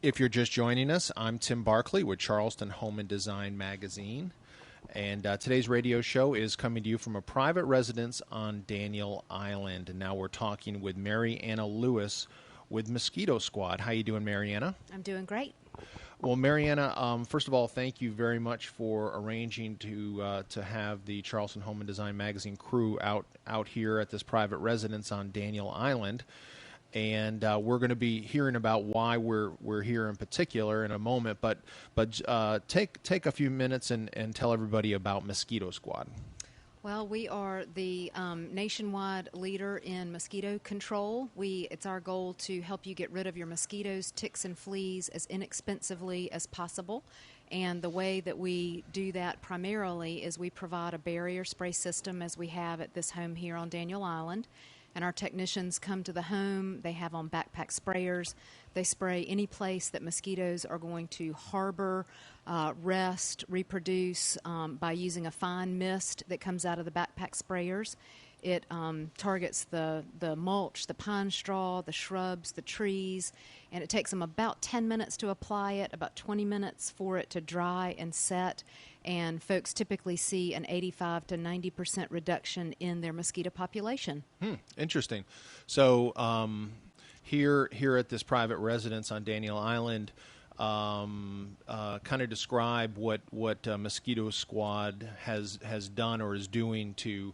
If you're just joining us, I'm Tim Barkley with Charleston Home Design magazine. And today's radio show is coming to you from a private residence on Daniel Island. And now we're talking with Mary Anna Lewis with Mosquito Squad. How you doing, Mary Anna? I'm doing great. Well, Mary Anna, first of all, thank you very much for arranging to have the Charleston Home Design magazine crew out here at this private residence on Daniel Island. And we're going to be hearing about why we're here in particular in a moment. But take a few minutes and tell everybody about Mosquito Squad. Well, we are the nationwide leader in mosquito control. It's our goal to help you get rid of your mosquitoes, ticks, and fleas as inexpensively as possible. And the way that we do that primarily is we provide a barrier spray system, as we have at this home here on Daniel Island. And our technicians come to the home. They have on backpack sprayers. They spray any place that mosquitoes are going to harbor, rest, reproduce by using a fine mist that comes out of the backpack sprayers. It targets the mulch, the pine straw, the shrubs, the trees, and it takes them about 10 minutes to apply it, about 20 minutes for it to dry and set. And folks typically see an 85 to 90% reduction in their mosquito population. Interesting. So here at this private residence on Daniel Island, kind of describe what Mosquito Squad has done or is doing to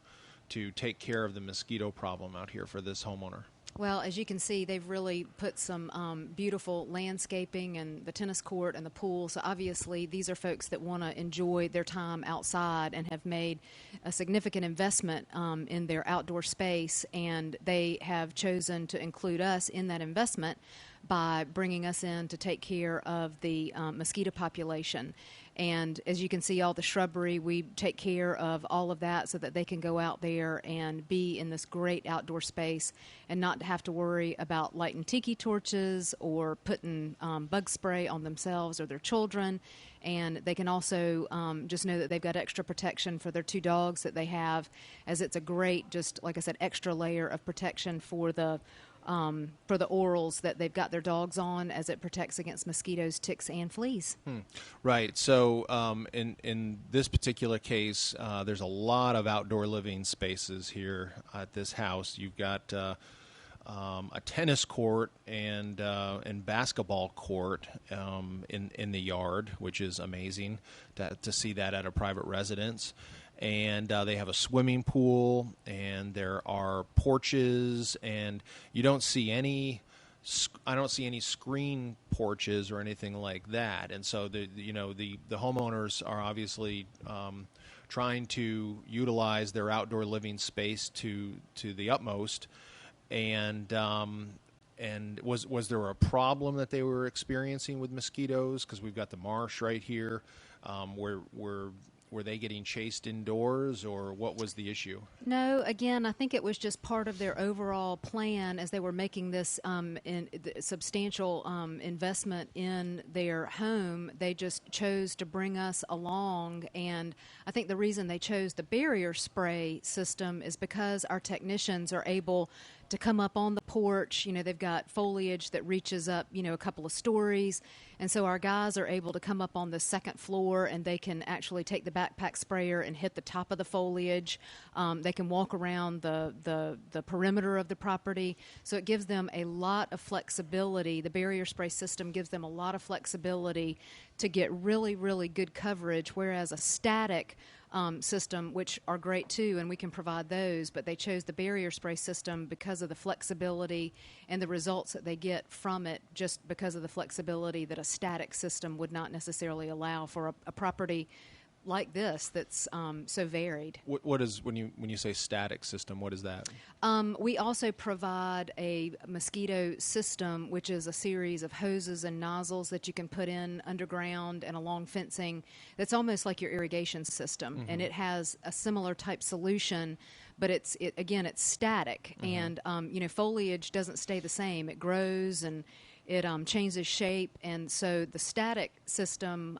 take care of the mosquito problem out here for this homeowner. Well, as you can see, they've really put some beautiful landscaping and the tennis court and the pool. So obviously, these are folks that want to enjoy their time outside and have made a significant investment in their outdoor space. And they have chosen to include us in that investment by bringing us in to take care of the mosquito population. And as you can see, all the shrubbery, we take care of all of that so that they can go out there and be in this great outdoor space and not have to worry about lighting tiki torches or putting bug spray on themselves or their children. And they can also just know that they've got extra protection for their two dogs that they have, as it's a great, just like I said, extra layer of protection for the orals that they've got their dogs on, as it protects against mosquitoes, ticks, and fleas. Right. So in this particular case, there's a lot of outdoor living spaces here at this house. You've got a tennis court and basketball court in the yard, which is amazing to see that at a private residence. And they have a swimming pool, and there are porches, and you don't see any. I don't see any screen porches or anything like that. And so the homeowners are obviously trying to utilize their outdoor living space to the utmost. And was there a problem that they were experiencing with mosquitoes? Because we've got the marsh right here. Were they getting chased indoors, or what was the issue? No, again, I think it was just part of their overall plan as they were making this substantial investment in their home. They just chose to bring us along, and I think the reason they chose the barrier spray system is because our technicians are able to come up on the porch. They've got foliage that reaches up, a couple of stories. And so our guys are able to come up on the second floor, and they can actually take the backpack sprayer and hit the top of the foliage. They can walk around the perimeter of the property. So it gives them a lot of flexibility. The barrier spray system gives them a lot of flexibility to get really, really good coverage, whereas a static system, which are great too, and we can provide those, but they chose the barrier spray system because of the flexibility and the results that they get from it, just because of the flexibility that a static system would not necessarily allow for a property like this that's so varied. What is, when you say static system, what is that? We also provide a mosquito system, which is a series of hoses and nozzles that you can put in underground and along fencing. That's almost like your irrigation system, and it has a similar type solution, but it's static, and foliage doesn't stay the same. It grows and It changes shape, and so the static system,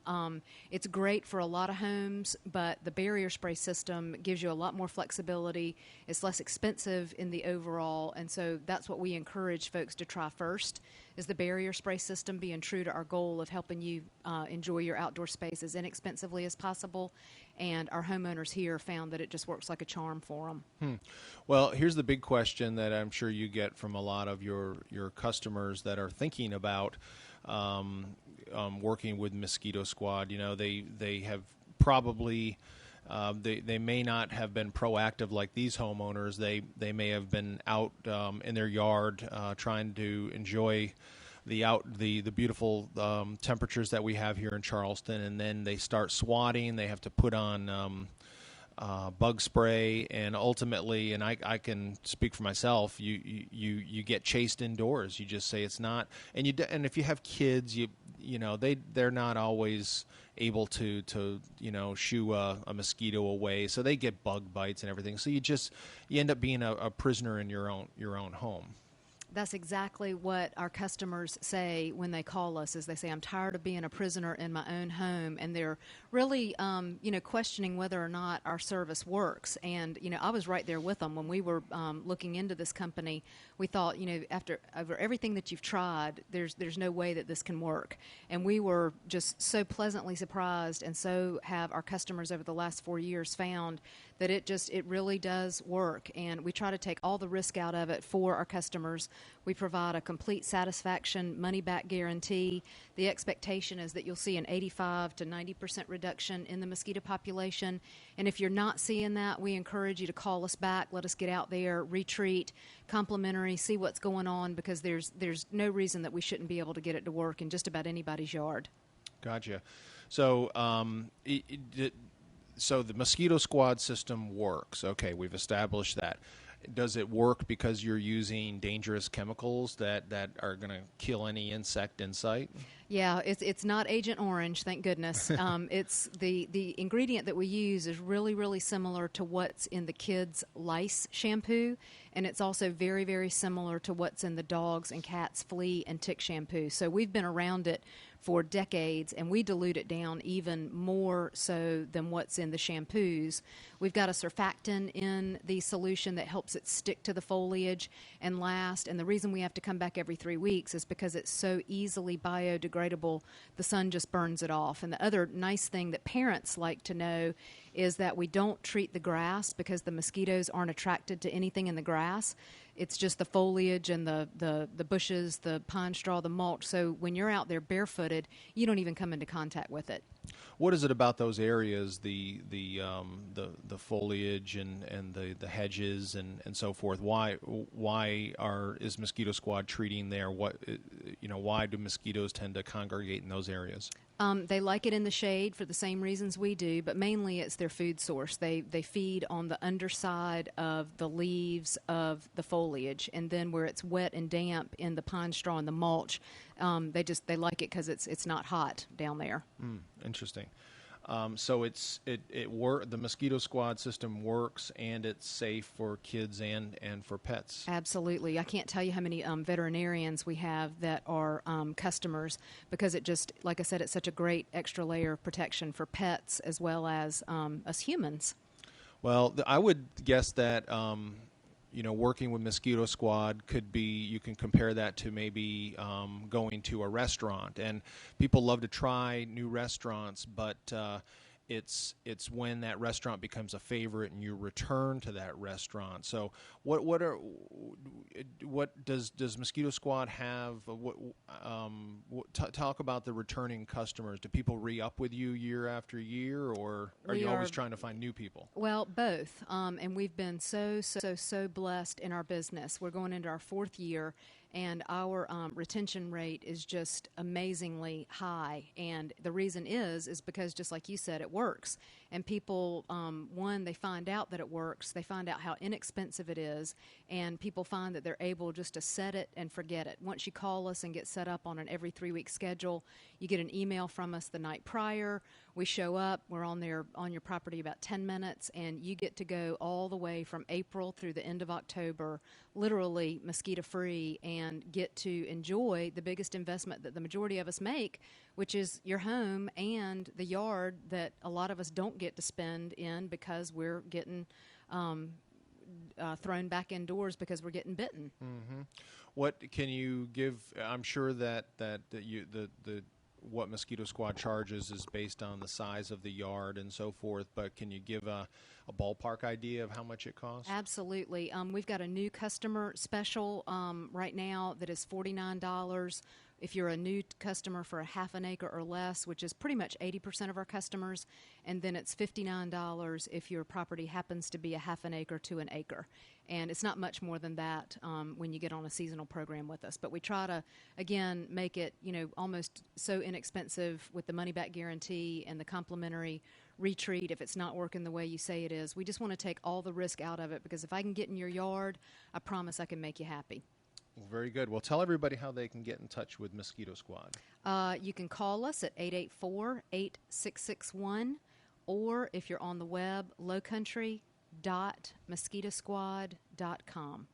it's great for a lot of homes, but the barrier spray system gives you a lot more flexibility. It's less expensive in the overall, and so that's what we encourage folks to try first, is the barrier spray system, being true to our goal of helping you enjoy your outdoor space as inexpensively as possible. And our homeowners here found that it just works like a charm for them. Well, here's the big question that I'm sure you get from a lot of your customers that are thinking about working with Mosquito Squad. You know, they have probably they may not have been proactive like these homeowners. They may have been out in their yard trying to enjoy the beautiful temperatures that we have here in Charleston, and then they start swatting. They have to put on bug spray, and ultimately, and I can speak for myself, you get chased indoors. You just say it's not, and and if you have kids, you know they're not always able to shoo a mosquito away, so they get bug bites and everything. So you end up being a prisoner in your own home. That's exactly what our customers say when they call us, is they say, I'm tired of being a prisoner in my own home, and they're really, questioning whether or not our service works. And, I was right there with them when we were looking into this company. We thought, over everything that you've tried, there's no way that this can work. And we were just so pleasantly surprised, and so have our customers over the last 4 years found that it really does work. And we try to take all the risk out of it for our customers. We provide a complete satisfaction money-back guarantee. The expectation is that you'll see an 85 to 90% reduction in the mosquito population. And if you're not seeing that, we encourage you to call us back. Let us get out there, retreat, complimentary, see what's going on, because there's no reason that we shouldn't be able to get it to work in just about anybody's yard. Gotcha. So so the Mosquito Squad system works. Okay, we've established that. Does it work because you're using dangerous chemicals that are going to kill any insect in sight? Yeah, it's not Agent Orange, thank goodness. It's the ingredient that we use is really, really similar to what's in the kids' lice shampoo, and it's also very, very similar to what's in the dogs' and cats' flea and tick shampoo. So we've been around it for decades, and we dilute it down even more so than what's in the shampoos. We've got a surfactant in the solution that helps it stick to the foliage and last, and the reason we have to come back every 3 weeks is because it's so easily biodegradable, the sun just burns it off. And the other nice thing that parents like to know is that we don't treat the grass, because the mosquitoes aren't attracted to anything in the grass. It's just the foliage and the bushes, the pine straw, the mulch. So when you're out there barefooted, you don't even come into contact with it. What is it about those areas, the foliage and the hedges and so forth? Why is Mosquito Squad treating there? Why do mosquitoes tend to congregate in those areas? They like it in the shade for the same reasons we do, but mainly it's their food source. They feed on the underside of the leaves of the foliage, and then where it's wet and damp in the pine straw and the mulch, they like it because it's not hot down there. Interesting. So the Mosquito Squad system works, and it's safe for kids and for pets. Absolutely. I can't tell you how many veterinarians we have that are customers, because it just, like I said, it's such a great extra layer of protection for pets as well as us humans. Well, I would guess that working with Mosquito Squad could be, you can compare that to maybe going to a restaurant. And people love to try new restaurants, but it's when that restaurant becomes a favorite and you return to that restaurant. So what does Mosquito Squad have? Talk about the returning customers. Do people re-up with you year after year, or are you always trying to find new people? Well, both. And we've been so blessed in our business. We're going into our 4th year, and our retention rate is just amazingly high. And the reason is because, just like you said, it works. And people, one, they find out that it works. They find out how inexpensive it is, and people find that they're able just to set it and forget it. Once you call us and get set up on an every 3-week schedule, you get an email from us the night prior. We show up. We're on your property about 10 minutes, and you get to go all the way from April through the end of October, literally mosquito-free, and get to enjoy the biggest investment that the majority of us make, which is your home and the yard that a lot of us don't get to spend in because we're getting thrown back indoors because we're getting bitten. Mm-hmm. What can you give? I'm sure that what Mosquito Squad charges is based on the size of the yard and so forth, but can you give a ballpark idea of how much it costs? Absolutely. We've got a new customer special right now that is $49 if you're a new customer for a half an acre or less, which is pretty much 80% of our customers, and then it's $59 if your property happens to be a half an acre to an acre. And it's not much more than that when you get on a seasonal program with us. But we try to, again, make it, almost so inexpensive with the money-back guarantee and the complimentary retreat if it's not working the way you say it is. We just want to take all the risk out of it, because if I can get in your yard, I promise I can make you happy. Well, very good. Well, tell everybody how they can get in touch with Mosquito Squad. You can call us at 884-8661, or if you're on the web, lowcountry.mosquitosquad.com.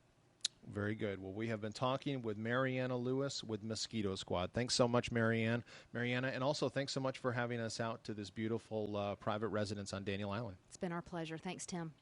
Very good. Well, we have been talking with Mariana Lewis with Mosquito Squad. Thanks so much, Mariana, and also thanks so much for having us out to this beautiful private residence on Daniel Island. It's been our pleasure. Thanks, Tim.